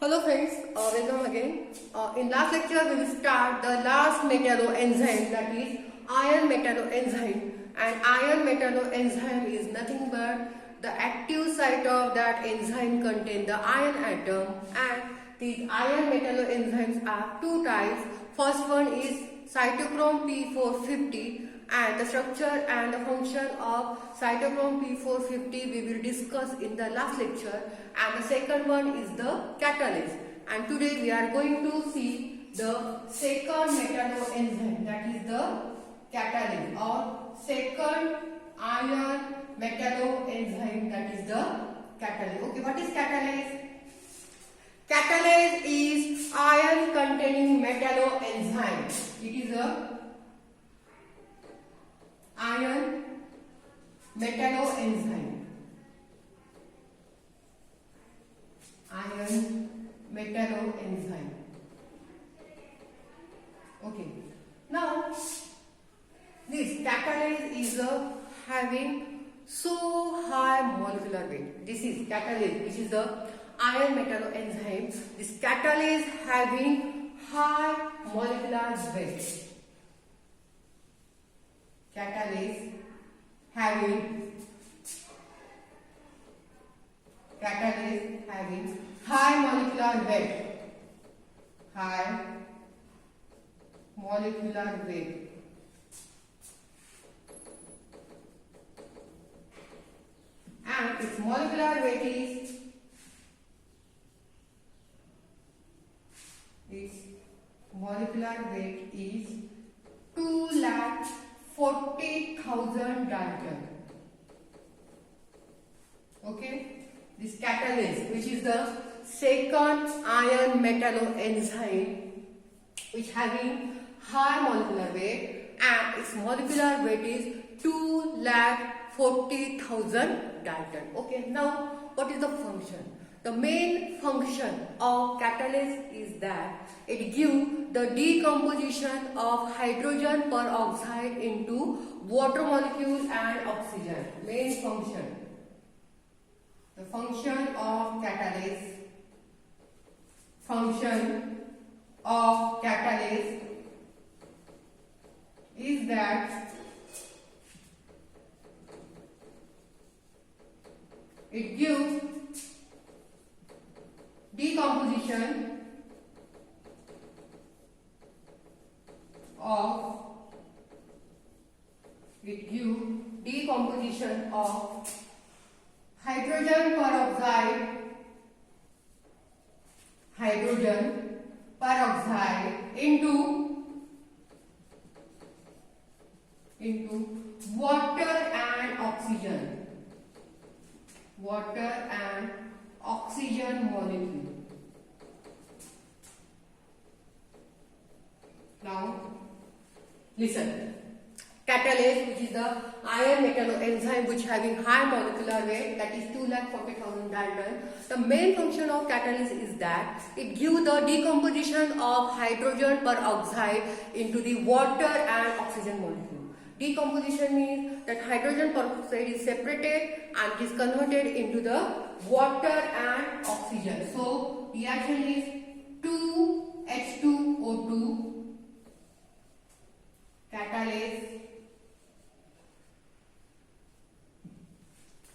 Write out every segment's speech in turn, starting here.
Hello friends, welcome again. In last lecture we will start the last metalloenzyme, that is iron metalloenzyme. And iron metalloenzyme is nothing but the active site of that enzyme contain the iron atom, and these iron metalloenzymes are two types. First one is cytochrome P450, and the structure and the function of cytochrome P450 we will discuss in the last lecture, and the second one is the catalase. And today we are going to see the second metalloenzyme, that is the catalase, or second iron metalloenzyme, that is the catalase. Okay, what is catalase? Catalase is iron containing metalloenzyme. It is a iron metalloenzyme. Iron metalloenzyme. Okay. Now, this catalase is having so high molecular weight. This is catalase, which is the iron metalloenzyme. This catalase having high molecular weight. Catalase having high molecular weight. High molecular weight. And its molecular weight is 2,40,000 Dalton. Okay, this catalase, which is the second iron metalloenzyme, which having high molecular weight, and its molecular weight is 2,40,000 Dalton. Okay, now what is the function? The main function of catalase is that it gives the decomposition of hydrogen peroxide into water molecule and oxygen. Main function. The function of catalase. Is that it gives decomposition of hydrogen peroxide into water and oxygen molecule. Now listen, catalase, which is the iron metalloenzyme which having high molecular weight, that is 2,40,000 Dalton. The main function of catalase is that it gives the decomposition of hydrogen peroxide into the water and oxygen molecule. Decomposition means that hydrogen peroxide is separated and is converted into the water and oxygen. So reaction is 2H2O2 catalase,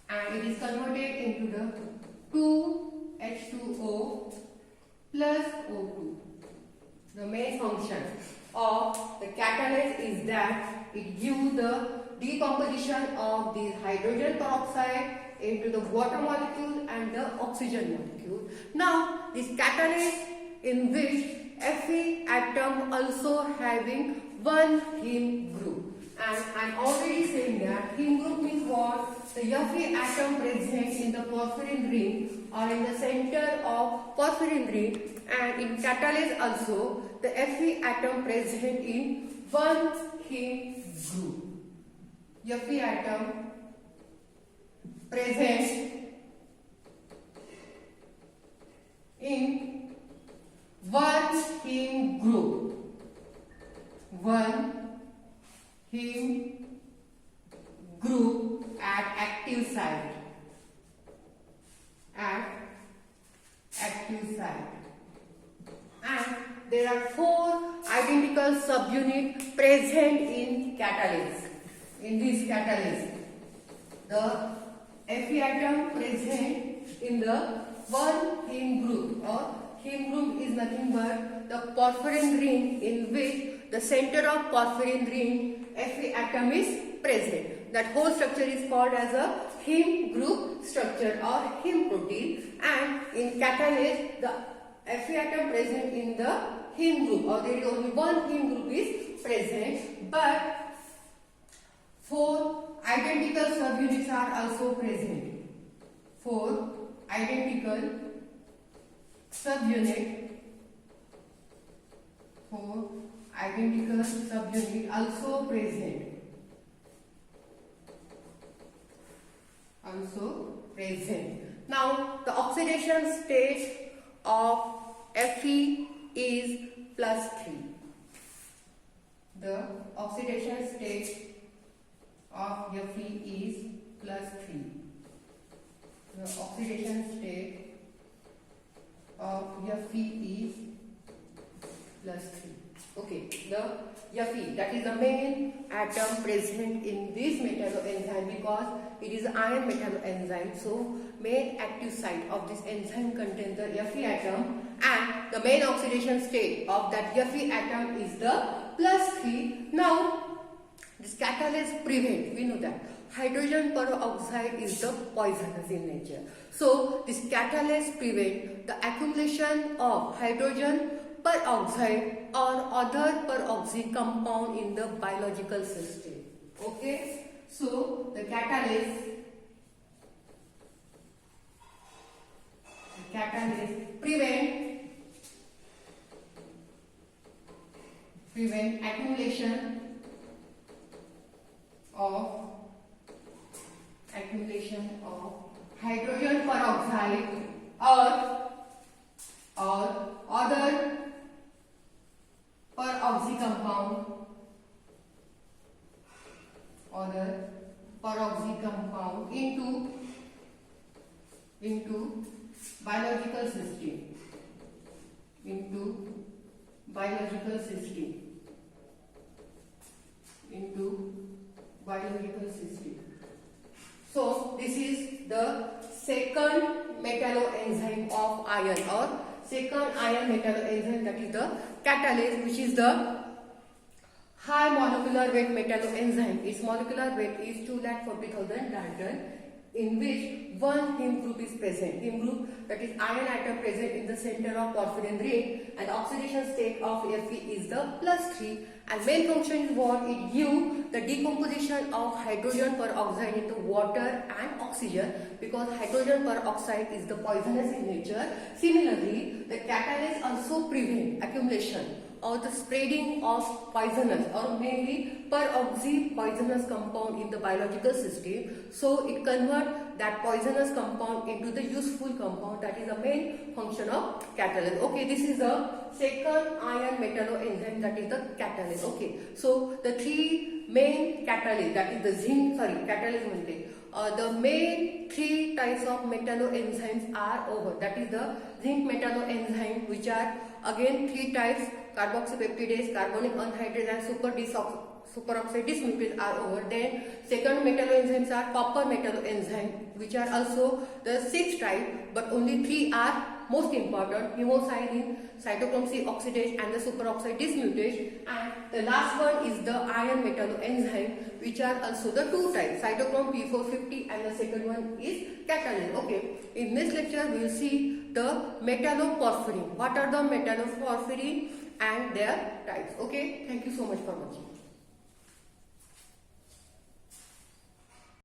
and it is converted into the 2H2O plus O2. The main function of the catalase is that it gives the decomposition of the hydrogen peroxide into the water molecule and the oxygen molecule. Now, this catalase in which Fe atom also having one heme group. And I am already saying that heme group means what? The Fe atom present in the porphyrin ring or in the center of porphyrin ring, and in catalase also the Fe atom present in one heme group. Fe atom present in one heme group. One heme group at active site. At active site. And there are 4 identical subunits present in catalase. In this catalase, the Fe atom present in the one heme group, or heme group is nothing but the porphyrin ring in which the center of porphyrin ring Fe atom is present. That whole structure is called as a heme group structure or heme protein, and in catalase the Fe atom present in the heme group, or there is only one heme group is present, but 4 identical subunits are also present. 4 identical subunit, 4 identical subunit also present. Now the oxidation state of Fe is +3. The oxidation state of Fe is +3. The oxidation state of Fe is +3. Okay, the Fe, that is the main atom present in this metalloenzyme, because it is iron metalloenzyme. So main active site of this enzyme contains the Fe atom, and the main oxidation state of that Fe atom is the +3. Now this catalase prevent, we know that hydrogen peroxide is the poisonous in nature. So this catalase prevent the accumulation of hydrogen peroxide or other peroxy compound in the biological system. Okay, so the catalase prevent accumulation of hydrogen peroxide or other peroxy compound into biological system. So this is the second metalloenzyme of iron, or second iron metalloenzyme, that is the catalase, which is the high molecular weight metalloenzyme. Its molecular weight is 240,000 Dalton, in which one heme group is present. Heme group, that is iron atom present in the center of porphyrin ring, and oxidation state of Fe is the +3, and main function is what? It gives the decomposition of hydrogen peroxide into water and oxygen, because hydrogen peroxide is the poisonous in nature. Similarly, the catalase also prevent accumulation or the spreading of poisonous or mainly peroxy poisonous compound in the biological system. So it converts that poisonous compound into the useful compound. That is the main function of catalase. Okay, this is the second iron metalloenzyme, that is the catalase. Okay, so the 3 main catalase, that is the zinc, catalase the main 3 types of metalloenzymes are over. That is the zinc metalloenzyme, which are again 3 types: carboxypeptidase, carbonic anhydrase, and superoxide dismutase are over. Then second metalloenzymes are copper metalloenzyme, which are also the 6 type, but only 3 are most important: hemocyanin, cytochrome C oxidase, and the superoxide dismutase. And the last one is the iron metalloenzyme, which are also the 2 types: cytochrome P450, and the second one is catalase. Okay, in this lecture we will see the metalloporphyrin. What are the metalloporphyrin and their types? Okay, thank you so much for watching.